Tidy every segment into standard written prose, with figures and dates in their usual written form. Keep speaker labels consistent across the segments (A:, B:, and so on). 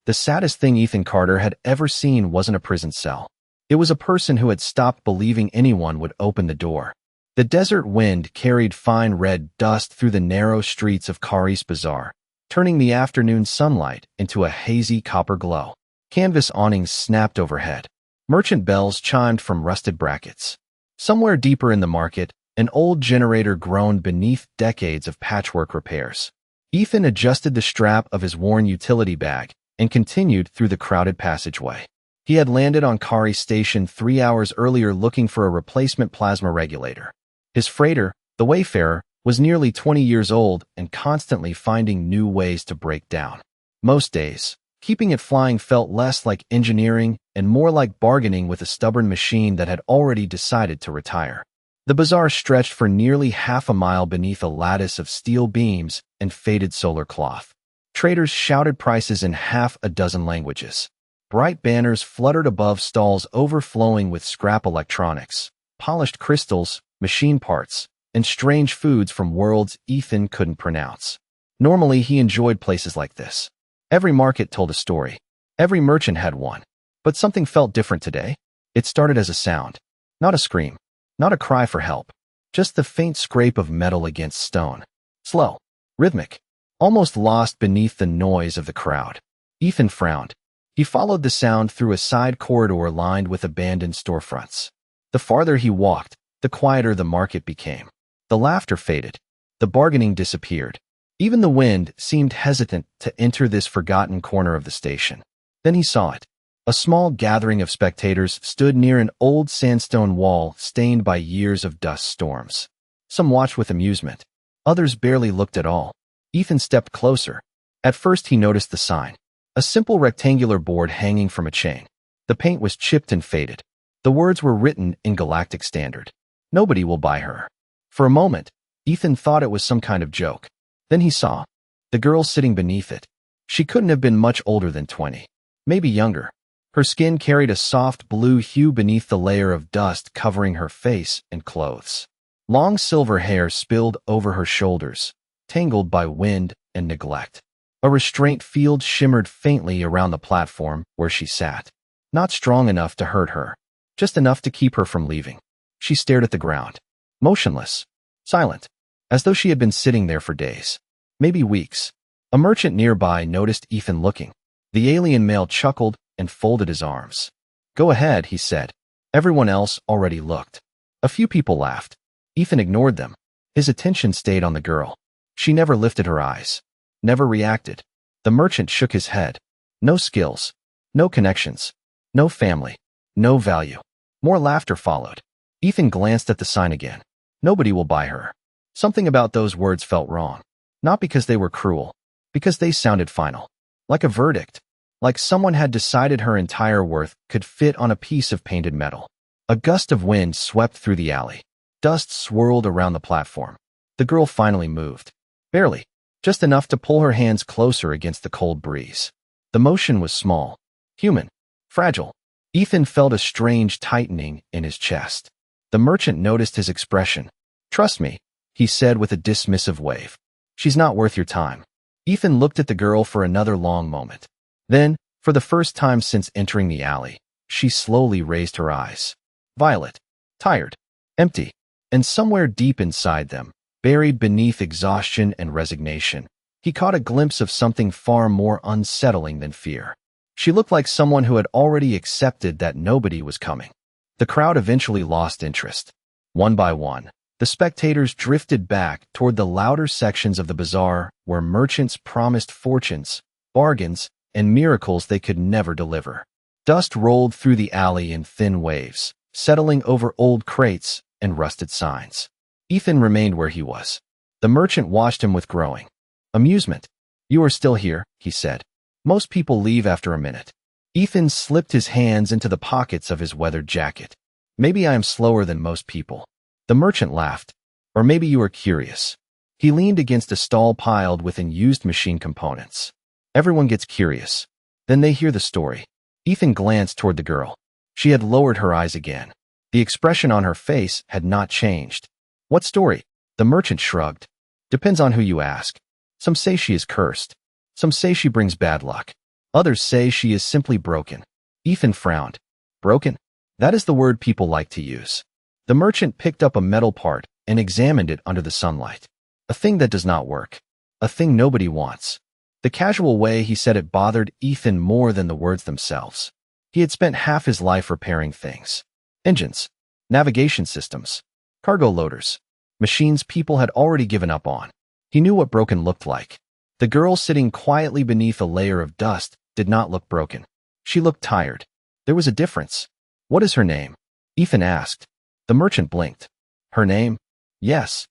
A: The saddest thing Ethan Carter had ever seen wasn't a prison cell. It was a person who had stopped believing anyone would open the door. The desert wind carried fine red dust through the narrow streets of Kari's Bazaar, turning the afternoon sunlight into a hazy copper glow. Canvas awnings snapped overhead. Merchant bells chimed from rusted brackets. Somewhere deeper in the market, an old generator groaned beneath decades of patchwork repairs. Ethan adjusted the strap of his worn utility bag and continued through the crowded passageway. He had landed on Kari Station 3 hours earlier looking for a replacement plasma regulator. His freighter, the Wayfarer, was nearly 20 years old and constantly finding new ways to break down. Most days, keeping it flying felt less like engineering and more like bargaining with a stubborn machine that had already decided to retire. The bazaar stretched for nearly half a mile beneath a lattice of steel beams and faded solar cloth. Traders shouted prices in half a dozen languages. Bright banners fluttered above stalls overflowing with scrap electronics, polished crystals, machine parts, and strange foods from worlds Ethan couldn't pronounce. Normally, he enjoyed places like this. Every market told a story. Every merchant had one. But something felt different today. It started as a sound. Not a scream. Not a cry for help. Just the faint scrape of metal against stone. Slow. Rhythmic. Almost lost beneath the noise of the crowd. Ethan frowned. He followed the sound through a side corridor lined with abandoned storefronts. The farther he walked, the quieter the market became. The laughter faded. The bargaining disappeared. Even the wind seemed hesitant to enter this forgotten corner of the station. Then he saw it. A small gathering of spectators stood near an old sandstone wall stained by years of dust storms. Some watched with amusement. Others barely looked at all. Ethan stepped closer. At first he noticed the sign. A simple rectangular board hanging from a chain. The paint was chipped and faded. The words were written in galactic standard. Nobody will buy her. For a moment, Ethan thought it was some kind of joke. Then he saw the girl sitting beneath it. She couldn't have been much older than 20, maybe younger. Her skin carried a soft blue hue beneath the layer of dust covering her face and clothes. Long silver hair spilled over her shoulders, tangled by wind and neglect. A restraint field shimmered faintly around the platform where she sat. Not strong enough to hurt her, just enough to keep her from leaving. She stared at the ground, motionless, silent, as though she had been sitting there for days, maybe weeks. A merchant nearby noticed Ethan looking. The alien male chuckled and folded his arms. "Go ahead," he said. Everyone else already looked. A few people laughed. Ethan ignored them. His attention stayed on the girl. She never lifted her eyes. Never reacted. The merchant shook his head. No skills. No connections. No family. No value. More laughter followed. Ethan glanced at the sign again. Nobody will buy her. Something about those words felt wrong. Not because they were cruel. Because they sounded final. Like a verdict. Like someone had decided her entire worth could fit on a piece of painted metal. A gust of wind swept through the alley. Dust swirled around the platform. The girl finally moved. Barely. Just enough to pull her hands closer against the cold breeze. The motion was small. Human. Fragile. Ethan felt a strange tightening in his chest. The merchant noticed his expression. "Trust me," he said with a dismissive wave. "She's not worth your time." Ethan looked at the girl for another long moment. Then, for the first time since entering the alley, she slowly raised her eyes. Violet. Tired. Empty. And somewhere deep inside them, buried beneath exhaustion and resignation, he caught a glimpse of something far more unsettling than fear. She looked like someone who had already accepted that nobody was coming. The crowd eventually lost interest. One by one, the spectators drifted back toward the louder sections of the bazaar where merchants promised fortunes, bargains, and miracles they could never deliver. Dust rolled through the alley in thin waves, settling over old crates and rusted signs. Ethan remained where he was. The merchant watched him with growing amusement. "You are still here," he said. "Most people leave after a minute." Ethan slipped his hands into the pockets of his weathered jacket. "Maybe I am slower than most people." The merchant laughed. "Or maybe you are curious." He leaned against a stall piled with unused machine components. Everyone gets curious. Then they hear the story. Ethan glanced toward the girl. She had lowered her eyes again. The expression on her face had not changed. "What story?" The merchant shrugged. "Depends on who you ask. Some say she is cursed. Some say she brings bad luck. Others say she is simply broken. Ethan frowned. Broken? That is the word people like to use. The merchant picked up a metal part and examined it under the sunlight. A thing that does not work. A thing nobody wants. The casual way he said it bothered Ethan more than the words themselves. He had spent half his life repairing things. Engines, navigation systems, cargo loaders, machines people had already given up on. He knew what broken looked like. The girl sitting quietly beneath a layer of dust did not look broken. She looked tired. There was a difference. What is her name? Ethan asked. The merchant blinked. Her name? Yes.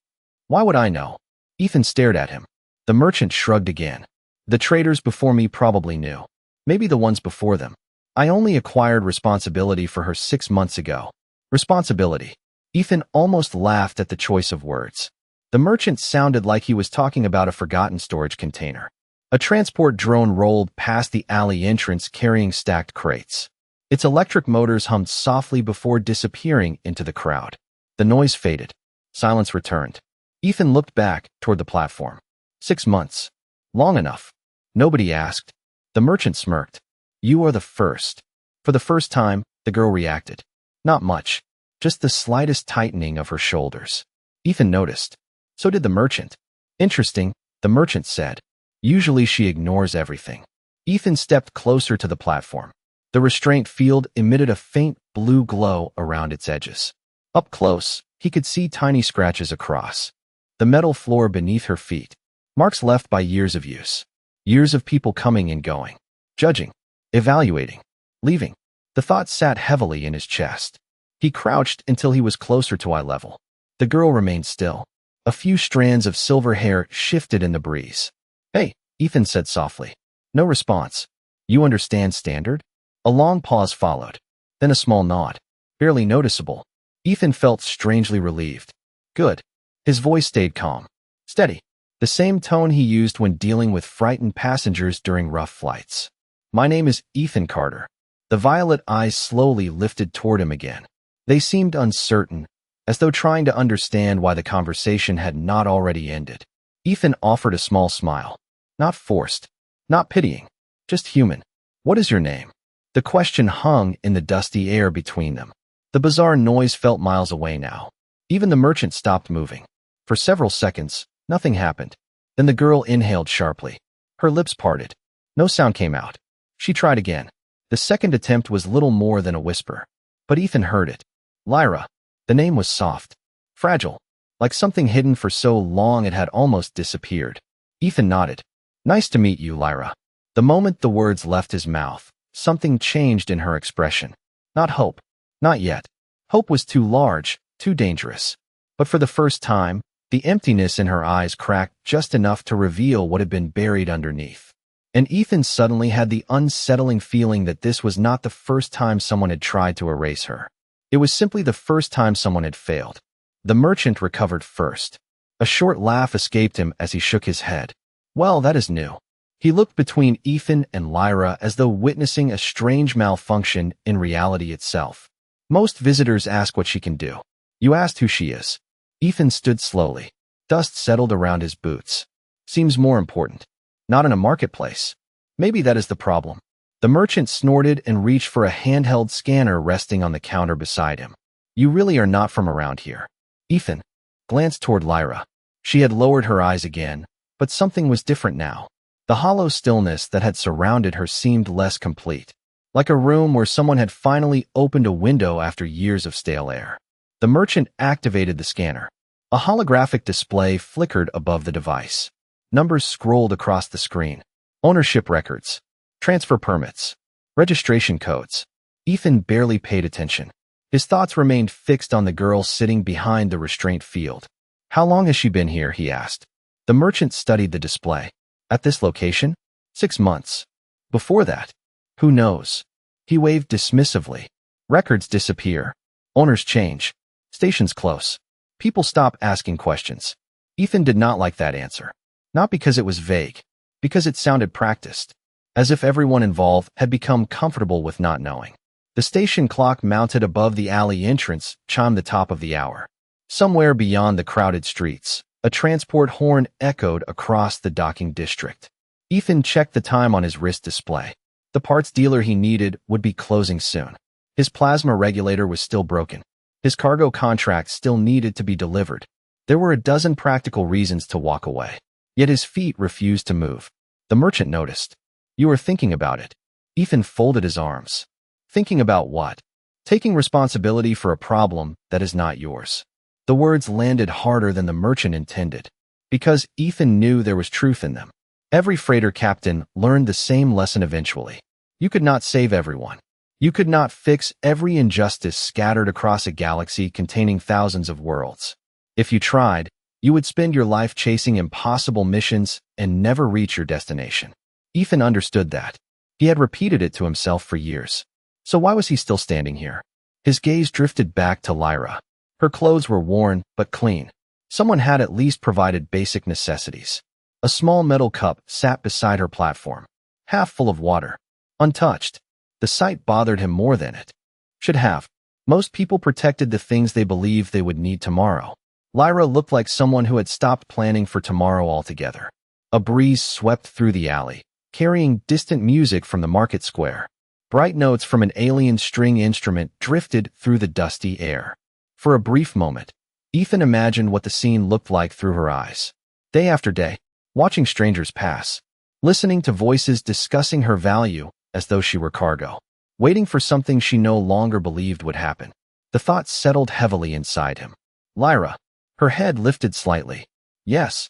A: Why would I know? Ethan stared at him. The merchant shrugged again. The traders before me probably knew. Maybe the ones before them. I only acquired responsibility for her 6 months ago. Responsibility. Ethan almost laughed at the choice of words. The merchant sounded like he was talking about a forgotten storage container. A transport drone rolled past the alley entrance carrying stacked crates. Its electric motors hummed softly before disappearing into the crowd. The noise faded. Silence returned. Ethan looked back toward the platform. 6 months. Long enough. Nobody asked. The merchant smirked. You are the first. For the first time, the girl reacted. Not much. Just the slightest tightening of her shoulders. Ethan noticed. So did the merchant. Interesting, the merchant said. Usually she ignores everything. Ethan stepped closer to the platform. The restraint field emitted a faint blue glow around its edges. Up close, he could see tiny scratches across the metal floor beneath her feet. Marks left by years of use. Years of people coming and going. Judging. Evaluating. Leaving. The thought sat heavily in his chest. He crouched until he was closer to eye level. The girl remained still. A few strands of silver hair shifted in the breeze. Hey, Ethan said softly. No response. You understand standard? A long pause followed. Then a small nod. Barely noticeable. Ethan felt strangely relieved. Good. His voice stayed calm. Steady. The same tone he used when dealing with frightened passengers during rough flights. My name is Ethan Carter. The violet eyes slowly lifted toward him again. They seemed uncertain, as though trying to understand why the conversation had not already ended. Ethan offered a small smile. Not forced. Not pitying. Just human. What is your name? The question hung in the dusty air between them. The bizarre noise felt miles away now. Even the merchant stopped moving. For several seconds, nothing happened. Then the girl inhaled sharply. Her lips parted. No sound came out. She tried again. The second attempt was little more than a whisper. But Ethan heard it. Lyra. The name was soft. Fragile. Like something hidden for so long it had almost disappeared. Ethan nodded. Nice to meet you, Lyra. The moment the words left his mouth, something changed in her expression. Not hope. Not yet. Hope was too large, too dangerous. But for the first time, the emptiness in her eyes cracked just enough to reveal what had been buried underneath. And Ethan suddenly had the unsettling feeling that this was not the first time someone had tried to erase her. It was simply the first time someone had failed. The merchant recovered first. A short laugh escaped him as he shook his head. Well, that is new. He looked between Ethan and Lyra as though witnessing a strange malfunction in reality itself. Most visitors ask what she can do. You asked who she is. Ethan stood slowly. Dust settled around his boots. Seems more important. Not in a marketplace. Maybe that is the problem. The merchant snorted and reached for a handheld scanner resting on the counter beside him. You really are not from around here. Ethan glanced toward Lyra. She had lowered her eyes again, but something was different now. The hollow stillness that had surrounded her seemed less complete. Like a room where someone had finally opened a window after years of stale air. The merchant activated the scanner. A holographic display flickered above the device. Numbers scrolled across the screen. Ownership records. Transfer permits. Registration codes. Ethan barely paid attention. His thoughts remained fixed on the girl sitting behind the restraint field. How long has she been here, he asked. The merchant studied the display. At this location? 6 months. Before that? Who knows? He waved dismissively. Records disappear. Owners change. Stations close. People stop asking questions. Ethan did not like that answer. Not because it was vague. Because it sounded practiced. As if everyone involved had become comfortable with not knowing. The station clock mounted above the alley entrance chimed the top of the hour. Somewhere beyond the crowded streets, a transport horn echoed across the docking district. Ethan checked the time on his wrist display. The parts dealer he needed would be closing soon. His plasma regulator was still broken. His cargo contract still needed to be delivered. There were a dozen practical reasons to walk away. Yet his feet refused to move. The merchant noticed. "You are thinking about it." Ethan folded his arms. "Thinking about what?" "Taking responsibility for a problem that is not yours." The words landed harder than the merchant intended, because Ethan knew there was truth in them. Every freighter captain learned the same lesson eventually. You could not save everyone. You could not fix every injustice scattered across a galaxy containing thousands of worlds. If you tried, you would spend your life chasing impossible missions and never reach your destination. Ethan understood that. He had repeated it to himself for years. So why was he still standing here? His gaze drifted back to Lyra. Her clothes were worn, but clean. Someone had at least provided basic necessities. A small metal cup sat beside her platform, half full of water, untouched. The sight bothered him more than it should have. Most people protected the things they believed they would need tomorrow. Lyra looked like someone who had stopped planning for tomorrow altogether. A breeze swept through the alley, carrying distant music from the market square. Bright notes from an alien string instrument drifted through the dusty air. For a brief moment, Ethan imagined what the scene looked like through her eyes. Day after day, watching strangers pass, listening to voices discussing her value as though she were cargo, waiting for something she no longer believed would happen. The thought settled heavily inside him. Lyra. Her head lifted slightly. Yes.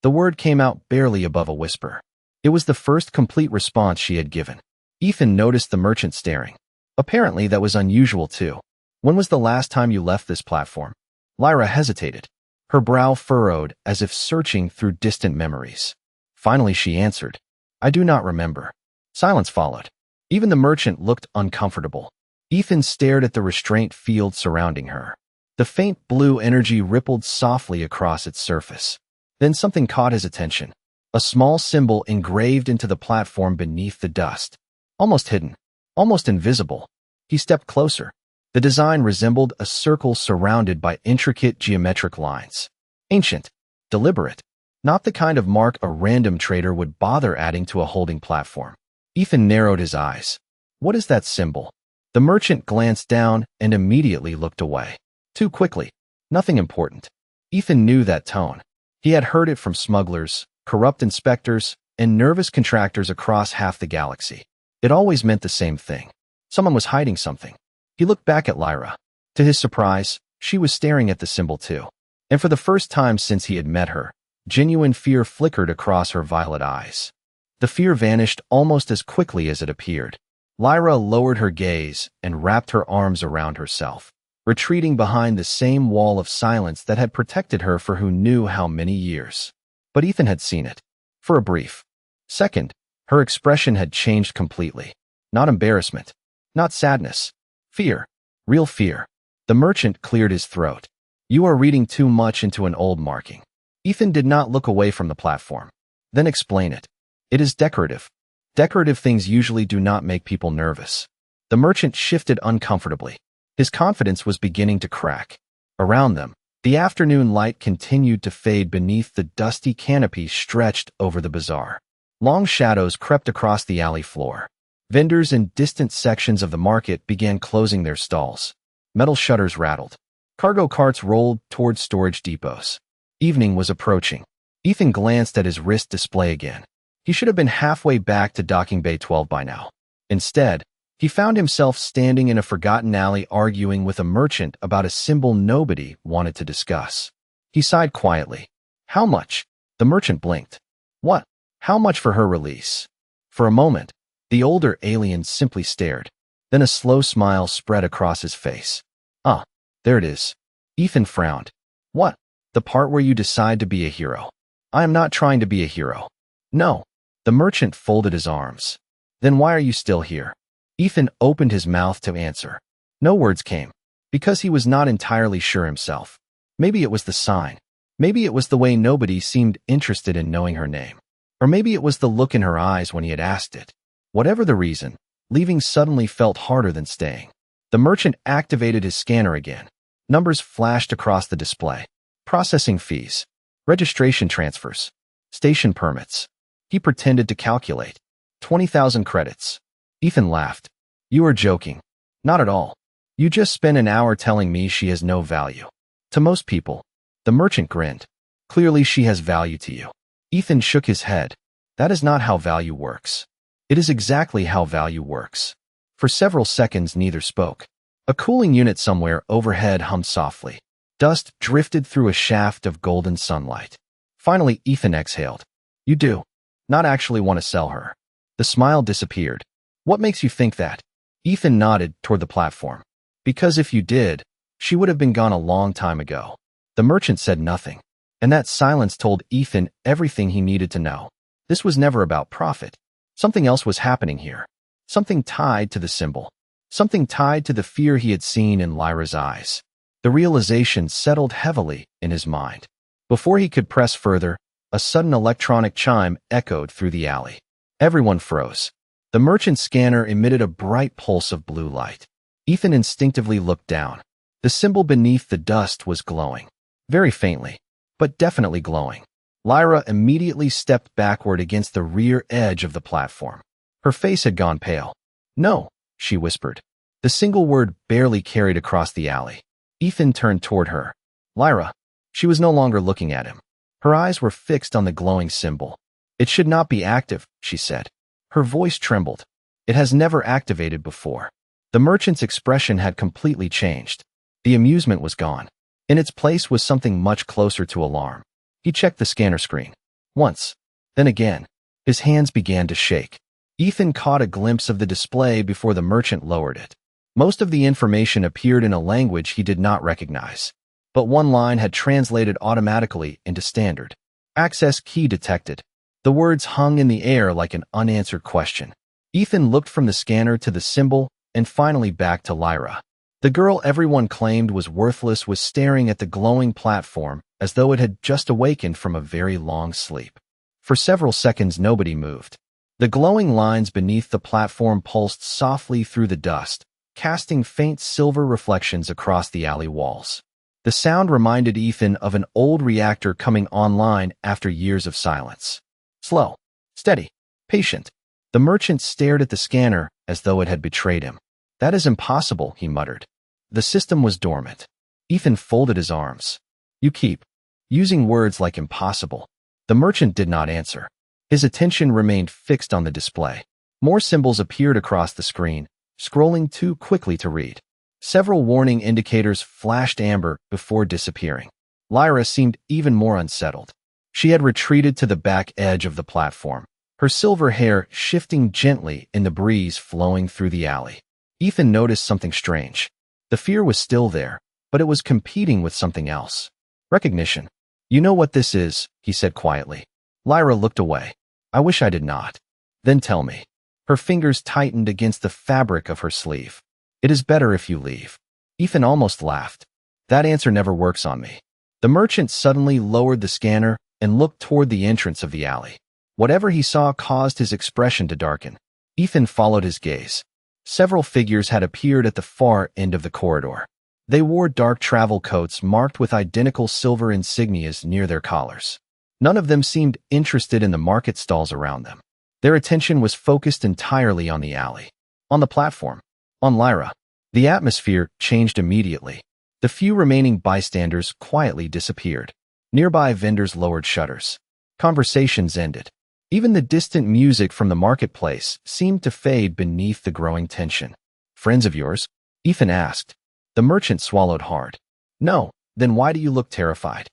A: The word came out barely above a whisper. It was the first complete response she had given. Ethan noticed the merchant staring. Apparently that was unusual too. When was the last time you left this platform? Lyra hesitated, her brow furrowed as if searching through distant memories. Finally she answered, "I do not remember." Silence followed. Even the merchant looked uncomfortable. Ethan stared at the restraint field surrounding her. The faint blue energy rippled softly across its surface. Then something caught his attention. A small symbol engraved into the platform beneath the dust. Almost hidden, almost invisible. He stepped closer. The design resembled a circle surrounded by intricate geometric lines. Ancient, deliberate, not the kind of mark a random trader would bother adding to a holding platform. Ethan narrowed his eyes. What is that symbol? The merchant glanced down and immediately looked away. Too quickly. Nothing important. Ethan knew that tone. He had heard it from smugglers, corrupt inspectors, and nervous contractors across half the galaxy. It always meant the same thing. Someone was hiding something. He looked back at Lyra. To his surprise, she was staring at the symbol too. And for the first time since he had met her, genuine fear flickered across her violet eyes. The fear vanished almost as quickly as it appeared. Lyra lowered her gaze and wrapped her arms around herself, retreating behind the same wall of silence that had protected her for who knew how many years. But Ethan had seen it. For a brief second, her expression had changed completely. Not embarrassment, not sadness. Fear. Real fear. The merchant cleared his throat. You are reading too much into an old marking. Ethan did not look away from the platform. Then explain it. It is decorative. Decorative things usually do not make people nervous. The merchant shifted uncomfortably. His confidence was beginning to crack. Around them, the afternoon light continued to fade beneath the dusty canopy stretched over the bazaar. Long shadows crept across the alley floor. Vendors in distant sections of the market began closing their stalls. Metal shutters rattled. Cargo carts rolled toward storage depots. Evening was approaching. Ethan glanced at his wrist display again. He should have been halfway back to docking bay 12 by now. Instead, he found himself standing in a forgotten alley arguing with a merchant about a symbol nobody wanted to discuss. He sighed quietly. How much? The merchant blinked. What? How much for her release? For a moment, the older alien simply stared. Then a slow smile spread across his face. Ah, there it is. Ethan frowned. What? The part where you decide to be a hero. I am not trying to be a hero. No. The merchant folded his arms. Then why are you still here? Ethan opened his mouth to answer. No words came, because he was not entirely sure himself. Maybe it was the sign. Maybe it was the way nobody seemed interested in knowing her name. Or maybe it was the look in her eyes when he had asked it. Whatever the reason, leaving suddenly felt harder than staying. The merchant activated his scanner again. Numbers flashed across the display. Processing fees, registration transfers, station permits. He pretended to calculate. 20,000 credits. Ethan laughed. You are joking. Not at all. You just spent an hour telling me she has no value. To most people. The merchant grinned. Clearly she has value to you. Ethan shook his head. That is not how value works. It is exactly how value works. For several seconds neither spoke. A cooling unit somewhere overhead hummed softly. Dust drifted through a shaft of golden sunlight. Finally Ethan exhaled. You do not actually want to sell her. The smile disappeared. What makes you think that? Ethan nodded toward the platform. Because if you did, she would have been gone a long time ago. The merchant said nothing. And that silence told Ethan everything he needed to know. This was never about profit. Something else was happening here. Something tied to the symbol. Something tied to the fear he had seen in Lyra's eyes. The realization settled heavily in his mind. Before he could press further, a sudden electronic chime echoed through the alley. Everyone froze. The merchant's scanner emitted a bright pulse of blue light. Ethan instinctively looked down. The symbol beneath the dust was glowing. Very faintly, but definitely glowing. Lyra immediately stepped backward against the rear edge of the platform. Her face had gone pale. No, she whispered. The single word barely carried across the alley. Ethan turned toward her. Lyra. She was no longer looking at him. Her eyes were fixed on the glowing symbol. It should not be active, she said. Her voice trembled. It has never activated before. The merchant's expression had completely changed. The amusement was gone. In its place was something much closer to alarm. He checked the scanner screen. Once. Then again. His hands began to shake. Ethan caught a glimpse of the display before the merchant lowered it. Most of the information appeared in a language he did not recognize. But one line had translated automatically into standard. Access key detected. The words hung in the air like an unanswered question. Ethan looked from the scanner to the symbol and finally back to Lyra. The girl everyone claimed was worthless was staring at the glowing platform as though it had just awakened from a very long sleep. For several seconds nobody moved. The glowing lines beneath the platform pulsed softly through the dust, casting faint silver reflections across the alley walls. The sound reminded Ethan of an old reactor coming online after years of silence. Slow, steady, patient. The merchant stared at the scanner as though it had betrayed him. That is impossible, he muttered. The system was dormant. Ethan folded his arms. You keep using words like impossible. The merchant did not answer. His attention remained fixed on the display. More symbols appeared across the screen, scrolling too quickly to read. Several warning indicators flashed amber before disappearing. Lyra seemed even more unsettled. She had retreated to the back edge of the platform, her silver hair shifting gently in the breeze flowing through the alley. Ethan noticed something strange. The fear was still there, but it was competing with something else. Recognition. You know what this is, he said quietly. Lyra looked away. I wish I did not. Then tell me. Her fingers tightened against the fabric of her sleeve. It is better if you leave. Ethan almost laughed. That answer never works on me. The merchant suddenly lowered the scanner and looked toward the entrance of the alley. Whatever he saw caused his expression to darken. Ethan followed his gaze. Several figures had appeared at the far end of the corridor. They wore dark travel coats marked with identical silver insignias near their collars. None of them seemed interested in the market stalls around them. Their attention was focused entirely on the alley. On the platform. On Lyra. The atmosphere changed immediately. The few remaining bystanders quietly disappeared. Nearby vendors lowered shutters. Conversations ended. Even the distant music from the marketplace seemed to fade beneath the growing tension. Friends of yours? Ethan asked. The merchant swallowed hard. No, then why do you look terrified?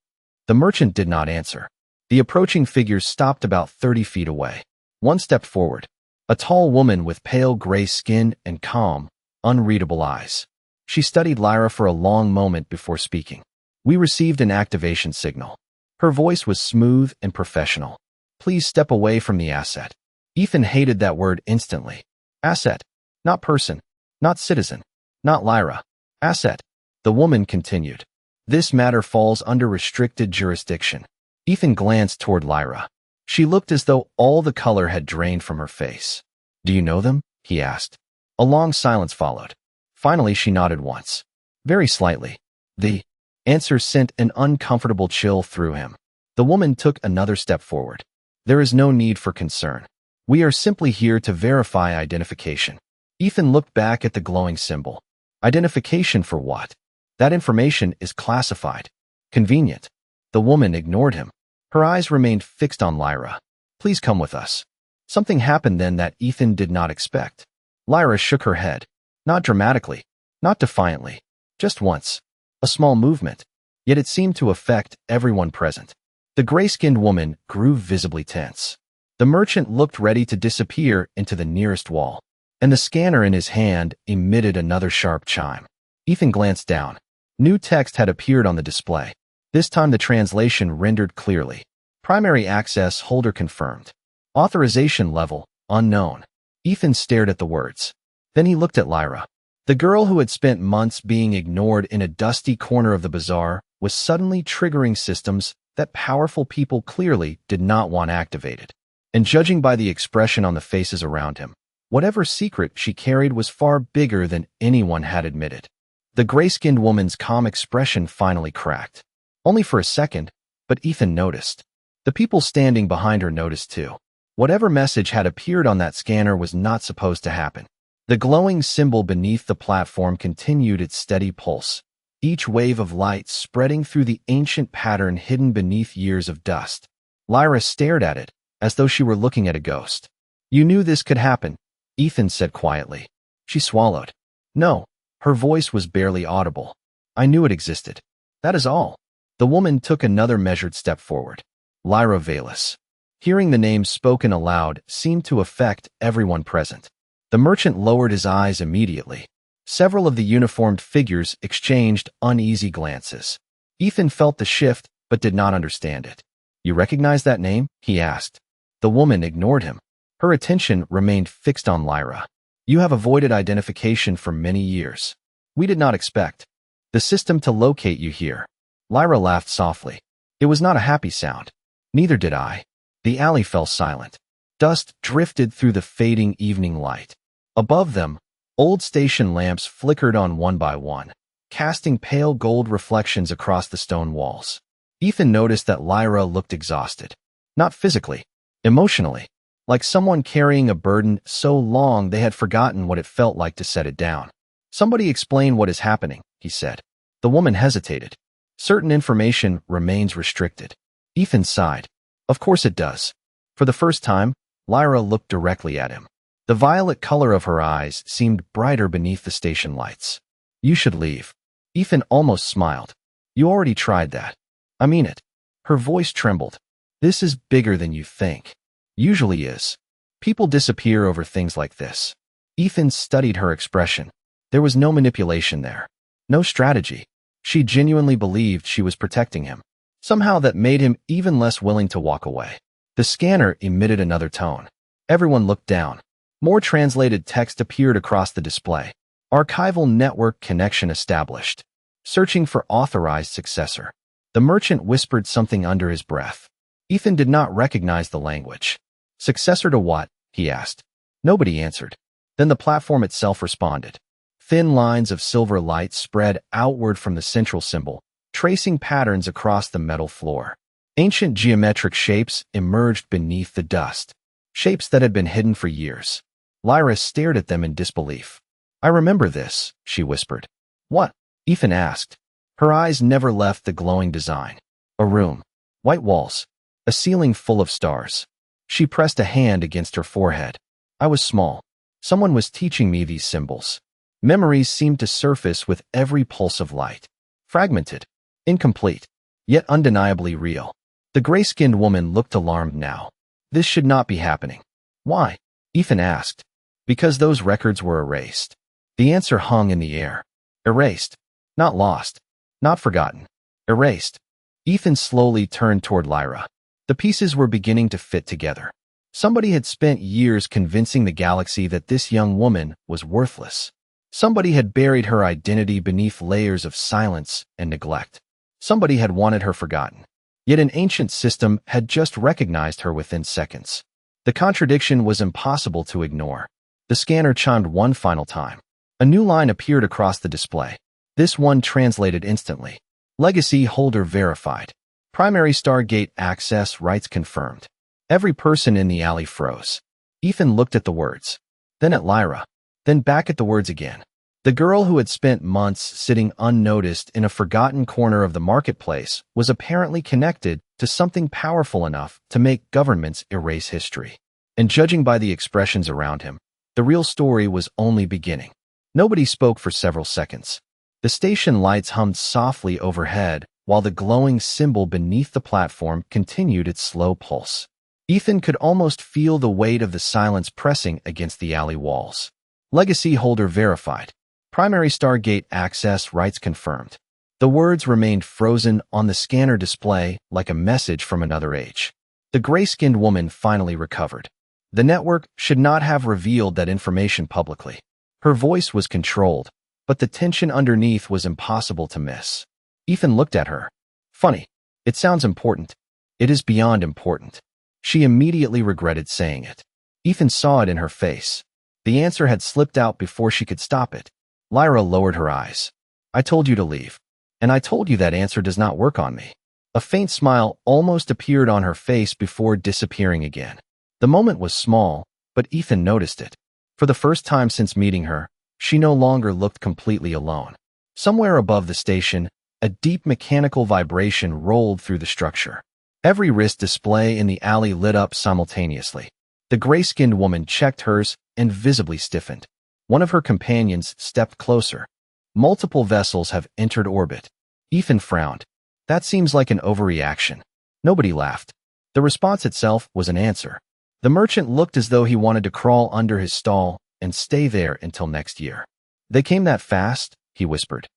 A: The merchant did not answer. The approaching figures stopped about 30 feet away. One stepped forward. A tall woman with pale gray skin and calm, unreadable eyes. She studied Lyra for a long moment before speaking. We received an activation signal. Her voice was smooth and professional. Please step away from the asset. Ethan hated that word instantly. Asset. Not person. Not citizen. Not Lyra. Asset. The woman continued. This matter falls under restricted jurisdiction. Ethan glanced toward Lyra. She looked as though all the color had drained from her face. Do you know them? He asked. A long silence followed. Finally, she nodded once. Very slightly. The answer sent an uncomfortable chill through him. The woman took another step forward. There is no need for concern. We are simply here to verify identification. Ethan looked back at the glowing symbol. Identification for what? That information is classified. Convenient. The woman ignored him. Her eyes remained fixed on Lyra. Please come with us. Something happened then that Ethan did not expect. Lyra shook her head. Not dramatically, not defiantly, just once. A small movement. Yet it seemed to affect everyone present. The gray-skinned woman grew visibly tense. The merchant looked ready to disappear into the nearest wall, and the scanner in his hand emitted another sharp chime. Ethan glanced down. New text had appeared on the display. This time the translation rendered clearly. Primary access holder confirmed. Authorization level, unknown. Ethan stared at the words. Then he looked at Lyra. The girl who had spent months being ignored in a dusty corner of the bazaar was suddenly triggering systems that powerful people clearly did not want activated. And judging by the expression on the faces around him, whatever secret she carried was far bigger than anyone had admitted. The gray-skinned woman's calm expression finally cracked. Only for a second, but Ethan noticed. The people standing behind her noticed too. Whatever message had appeared on that scanner was not supposed to happen. The glowing symbol beneath the platform continued its steady pulse, each wave of light spreading through the ancient pattern hidden beneath years of dust. Lyra stared at it, as though she were looking at a ghost. You knew this could happen, Ethan said quietly. She swallowed. No, her voice was barely audible. I knew it existed. That is all. The woman took another measured step forward. Lyra Valus. Hearing the name spoken aloud seemed to affect everyone present. The merchant lowered his eyes immediately. Several of the uniformed figures exchanged uneasy glances. Ethan felt the shift, but did not understand it. You recognize that name? He asked. The woman ignored him. Her attention remained fixed on Lyra. You have avoided identification for many years. We did not expect the system to locate you here. Lyra laughed softly. It was not a happy sound. Neither did I. The alley fell silent. Dust drifted through the fading evening light. Above them, old station lamps flickered on one by one, casting pale gold reflections across the stone walls. Ethan noticed that Lyra looked exhausted. Not physically, emotionally, like someone carrying a burden so long they had forgotten what it felt like to set it down. Somebody explain what is happening, he said. The woman hesitated. Certain information remains restricted. Ethan sighed. Of course it does. For the first time, Lyra looked directly at him. The violet color of her eyes seemed brighter beneath the station lights. You should leave. Ethan almost smiled. You already tried that. I mean it. Her voice trembled. This is bigger than you think. Usually is. People disappear over things like this. Ethan studied her expression. There was no manipulation there. No strategy. She genuinely believed she was protecting him. Somehow that made him even less willing to walk away. The scanner emitted another tone. Everyone looked down. More translated text appeared across the display. Archival network connection established. Searching for authorized successor. The merchant whispered something under his breath. Ethan did not recognize the language. Successor to what? He asked. Nobody answered. Then the platform itself responded. Thin lines of silver light spread outward from the central symbol, tracing patterns across the metal floor. Ancient geometric shapes emerged beneath the dust. Shapes that had been hidden for years. Lyra stared at them in disbelief. I remember this, she whispered. What? Ethan asked. Her eyes never left the glowing design. A room. White walls. A ceiling full of stars. She pressed a hand against her forehead. I was small. Someone was teaching me these symbols. Memories seemed to surface with every pulse of light. Fragmented. Incomplete. Yet undeniably real. The gray-skinned woman looked alarmed now. This should not be happening. Why? Ethan asked. Because those records were erased. The answer hung in the air. Erased. Not lost. Not forgotten. Erased. Ethan slowly turned toward Lyra. The pieces were beginning to fit together. Somebody had spent years convincing the galaxy that this young woman was worthless. Somebody had buried her identity beneath layers of silence and neglect. Somebody had wanted her forgotten. Yet an ancient system had just recognized her within seconds. The contradiction was impossible to ignore. The scanner chimed one final time. A new line appeared across the display. This one translated instantly. Legacy holder verified. Primary Stargate access rights confirmed. Every person in the alley froze. Ethan looked at the words, then at Lyra, then back at the words again. The girl who had spent months sitting unnoticed in a forgotten corner of the marketplace was apparently connected to something powerful enough to make governments erase history. And judging by the expressions around him, the real story was only beginning. Nobody spoke for several seconds. The station lights hummed softly overhead, while the glowing symbol beneath the platform continued its slow pulse. Ethan could almost feel the weight of the silence pressing against the alley walls. Legacy holder verified. Primary Stargate access rights confirmed. The words remained frozen on the scanner display like a message from another age. The gray-skinned woman finally recovered. The network should not have revealed that information publicly. Her voice was controlled, but the tension underneath was impossible to miss. Ethan looked at her. Funny. It sounds important. It is beyond important. She immediately regretted saying it. Ethan saw it in her face. The answer had slipped out before she could stop it. Lyra lowered her eyes. I told you to leave. And I told you that answer does not work on me. A faint smile almost appeared on her face before disappearing again. The moment was small, but Ethan noticed it. For the first time since meeting her, she no longer looked completely alone. Somewhere above the station, a deep mechanical vibration rolled through the structure. Every wrist display in the alley lit up simultaneously. The gray-skinned woman checked hers and visibly stiffened. One of her companions stepped closer. Multiple vessels have entered orbit. Ethan frowned. That seems like an overreaction. Nobody laughed. The response itself was an answer. The merchant looked as though he wanted to crawl under his stall and stay there until next year. They came that fast, he whispered.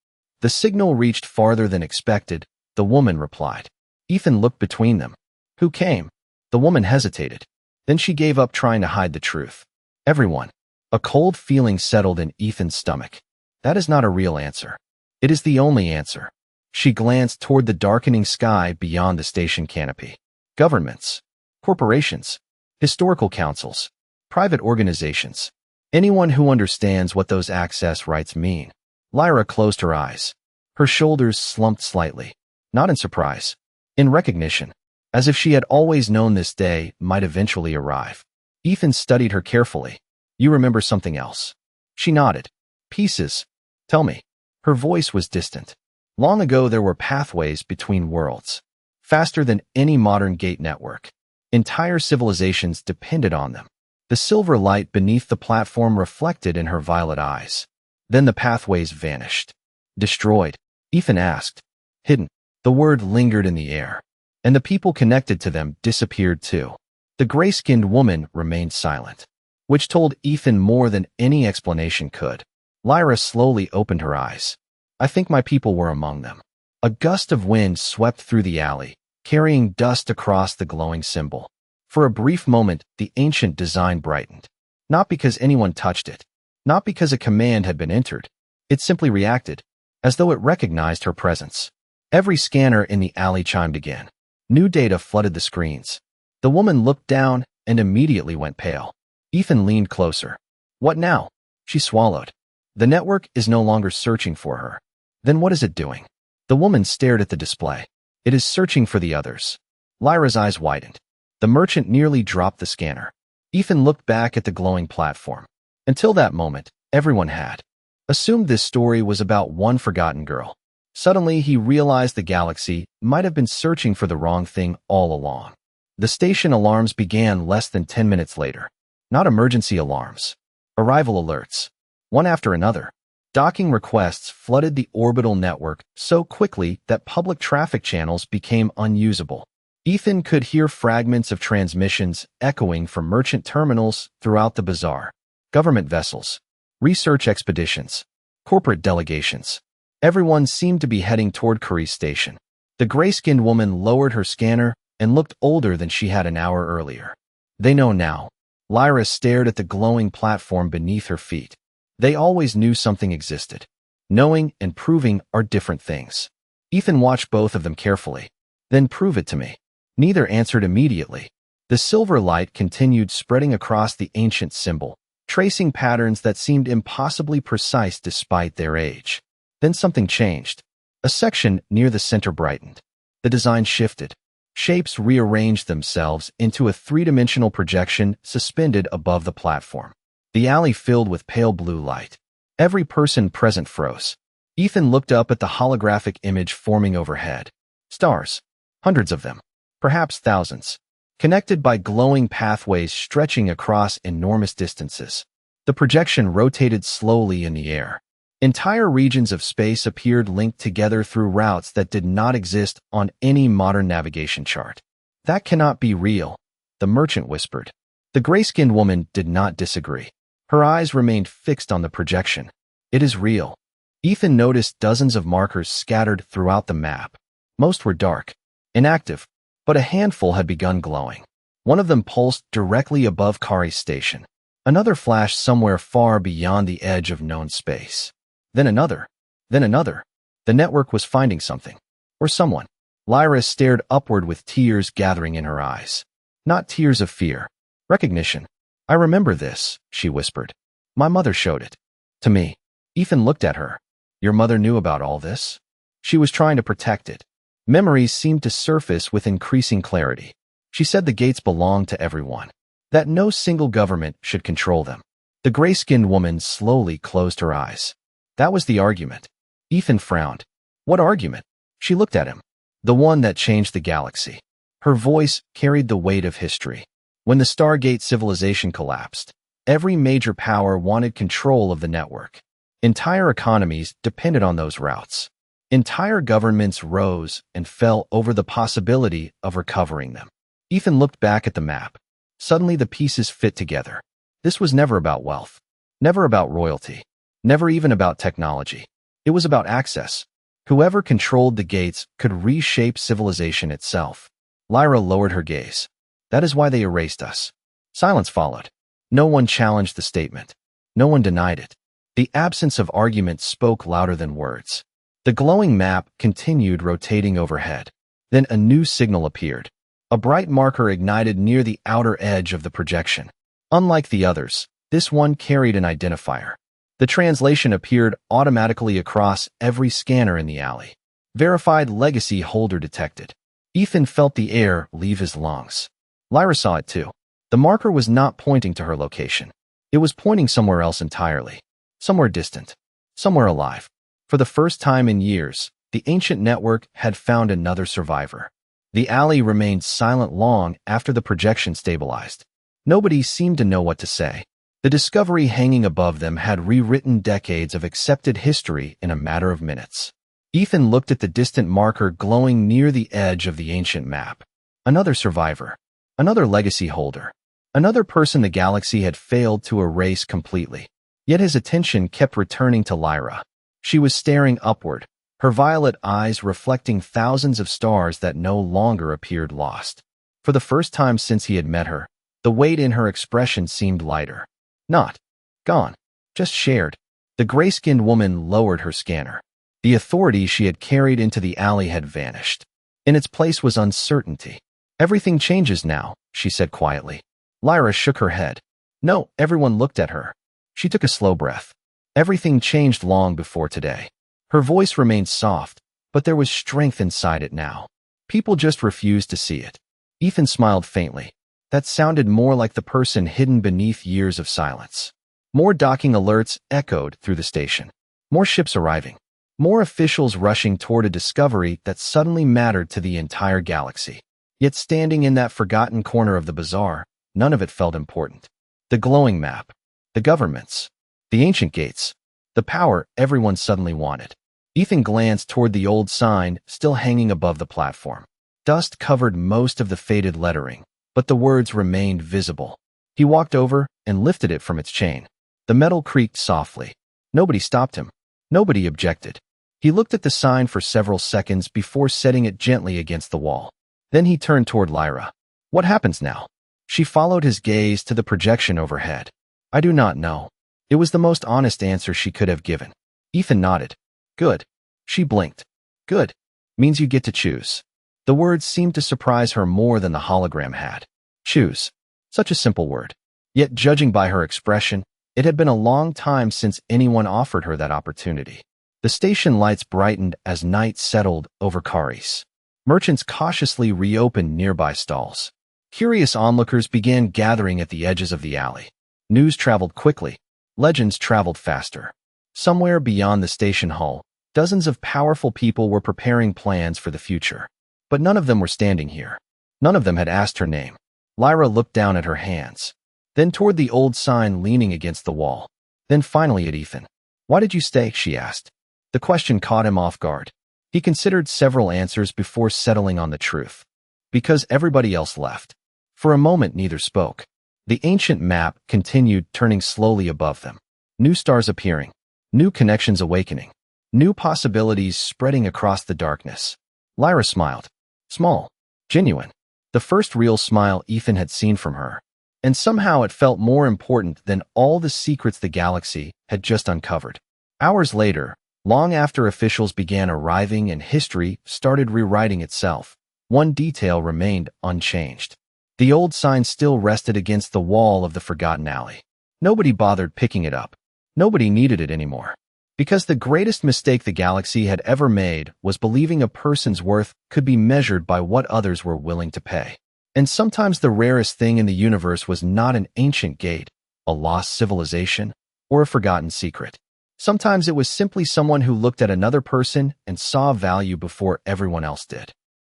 A: The signal reached farther than expected, the woman replied. Ethan looked between them. Who came? The woman hesitated. Then she gave up trying to hide the truth. Everyone. A cold feeling settled in Ethan's stomach. That is not a real answer. It is the only answer. She glanced toward the darkening sky beyond the station canopy. Governments. Corporations. Historical councils. Private organizations. Anyone who understands what those access rights mean. Lyra closed her eyes. Her shoulders slumped slightly. Not in surprise. In recognition. As if she had always known this day might eventually arrive. Ethan studied her carefully. You remember something else? She nodded. Pieces. Tell me. Her voice was distant. Long ago there were pathways between worlds. Faster than any modern gate network. Entire civilizations depended on them. The silver light beneath the platform reflected in her violet eyes. Then the pathways vanished. Destroyed? Ethan asked. Hidden. The word lingered in the air. And the people connected to them disappeared too. The gray-skinned woman remained silent, which told Ethan more than any explanation could. Lyra slowly opened her eyes. I think my people were among them. A gust of wind swept through the alley, carrying dust across the glowing symbol. For a brief moment, the ancient design brightened. Not because anyone touched it. Not because a command had been entered. It simply reacted, as though it recognized her presence. Every scanner in the alley chimed again. New data flooded the screens. The woman looked down and immediately went pale. Ethan leaned closer. What now? She swallowed. The network is no longer searching for her. Then what is it doing? The woman stared at the display. It is searching for the others. Lyra's eyes widened. The merchant nearly dropped the scanner. Ethan looked back at the glowing platform. Until that moment, everyone had assumed this story was about one forgotten girl. Suddenly, he realized the galaxy might have been searching for the wrong thing all along. The station alarms began less than 10 minutes later. Not emergency alarms. Arrival alerts. One after another. Docking requests flooded the orbital network so quickly that public traffic channels became unusable. Ethan could hear fragments of transmissions echoing from merchant terminals throughout the bazaar. Government vessels. Research expeditions. Corporate delegations. Everyone seemed to be heading toward Curry's station. The gray-skinned woman lowered her scanner and looked older than she had an hour earlier. They know now. Lyra stared at the glowing platform beneath her feet. They always knew something existed. Knowing and proving are different things. Ethan watched both of them carefully. Then prove it to me. Neither answered immediately. The silver light continued spreading across the ancient symbol, tracing patterns that seemed impossibly precise despite their age. Then something changed. A section near the center brightened. The design shifted. Shapes rearranged themselves into a three-dimensional projection suspended above the platform. The alley filled with pale blue light. Every person present froze. Ethan looked up at the holographic image forming overhead. Stars. Hundreds of them. Perhaps thousands. Connected by glowing pathways stretching across enormous distances. The projection rotated slowly in the air. Entire regions of space appeared linked together through routes that did not exist on any modern navigation chart. That cannot be real, the merchant whispered. The gray-skinned woman did not disagree. Her eyes remained fixed on the projection. It is real. Ethan noticed dozens of markers scattered throughout the map. Most were dark, inactive, but a handful had begun glowing. One of them pulsed directly above Kari's station. Another flashed somewhere far beyond the edge of known space. Then another. Then another. The network was finding something. Or someone. Lyra stared upward with tears gathering in her eyes. Not tears of fear. Recognition. I remember this, she whispered. My mother showed it. To me. Ethan looked at her. Your mother knew about all this? She was trying to protect it. Memories seemed to surface with increasing clarity. She said the gates belonged to everyone. That no single government should control them. The gray-skinned woman slowly closed her eyes. That was the argument. Ethan frowned. What argument? She looked at him. The one that changed the galaxy. Her voice carried the weight of history. When the Stargate civilization collapsed, every major power wanted control of the network. Entire economies depended on those routes. Entire governments rose and fell over the possibility of recovering them. Ethan looked back at the map. Suddenly the pieces fit together. This was never about wealth. Never about royalty. Never even about technology. It was about access. Whoever controlled the gates could reshape civilization itself. Lyra lowered her gaze. That is why they erased us. Silence followed. No one challenged the statement. No one denied it. The absence of argument spoke louder than words. The glowing map continued rotating overhead. Then a new signal appeared. A bright marker ignited near the outer edge of the projection. Unlike the others, this one carried an identifier. The translation appeared automatically across every scanner in the alley. Verified legacy holder detected. Ethan felt the air leave his lungs. Lyra saw it too. The marker was not pointing to her location. It was pointing somewhere else entirely. Somewhere distant. Somewhere alive. For the first time in years, the ancient network had found another survivor. The alley remained silent long after the projection stabilized. Nobody seemed to know what to say. The discovery hanging above them had rewritten decades of accepted history in a matter of minutes. Ethan looked at the distant marker glowing near the edge of the ancient map. Another survivor. Another legacy holder. Another person the galaxy had failed to erase completely. Yet his attention kept returning to Lyra. She was staring upward, her violet eyes reflecting thousands of stars that no longer appeared lost. For the first time since he had met her, the weight in her expression seemed lighter. Not gone, just shared. The gray-skinned woman lowered her scanner. The authority she had carried into the alley had vanished. In its place was uncertainty. Everything changes now, she said quietly. Lyra shook her head. No, everyone looked at her. She took a slow breath. Everything changed long before today. Her voice remained soft, but there was strength inside it now. People just refused to see it. Ethan smiled faintly. That sounded more like the person hidden beneath years of silence. More docking alerts echoed through the station. More ships arriving. More officials rushing toward a discovery that suddenly mattered to the entire galaxy. Yet standing in that forgotten corner of the bazaar, none of it felt important. The glowing map. The governments. The ancient gates. The power everyone suddenly wanted. Ethan glanced toward the old sign still hanging above the platform. Dust covered most of the faded lettering, but the words remained visible. He walked over and lifted it from its chain. The metal creaked softly. Nobody stopped him. Nobody objected. He looked at the sign for several seconds before setting it gently against the wall. Then he turned toward Lyra. What happens now? She followed his gaze to the projection overhead. I do not know. It was the most honest answer she could have given. Ethan nodded. Good. She blinked. Good. Means you get to choose. The words seemed to surprise her more than the hologram had. Choose. Such a simple word. Yet judging by her expression, it had been a long time since anyone offered her that opportunity. The station lights brightened as night settled over Karis. Merchants cautiously reopened nearby stalls. Curious onlookers began gathering at the edges of the alley. News traveled quickly. Legends traveled faster. Somewhere beyond the station hull, dozens of powerful people were preparing plans for the future. But none of them were standing here. None of them had asked her name. Lyra looked down at her hands, then toward the old sign leaning against the wall, then finally at Ethan. "Why did you stay?" she asked. The question caught him off guard. He considered several answers before settling on the truth. Because everybody else left. For a moment, neither spoke. The ancient map continued, turning slowly above them. New stars appearing. New connections awakening. New possibilities spreading across the darkness. Lyra smiled. Small. Genuine. The first real smile Ethan had seen from her. And somehow it felt more important than all the secrets the galaxy had just uncovered. Hours later, long after officials began arriving and history started rewriting itself, one detail remained unchanged. The old sign still rested against the wall of the forgotten alley. Nobody bothered picking it up. Nobody needed it anymore. Because the greatest mistake the galaxy had ever made was believing a person's worth could be measured by what others were willing to pay. And sometimes the rarest thing in the universe was not an ancient gate, a lost civilization, or a forgotten secret. Sometimes it was simply someone who looked at another person and saw value before everyone else did.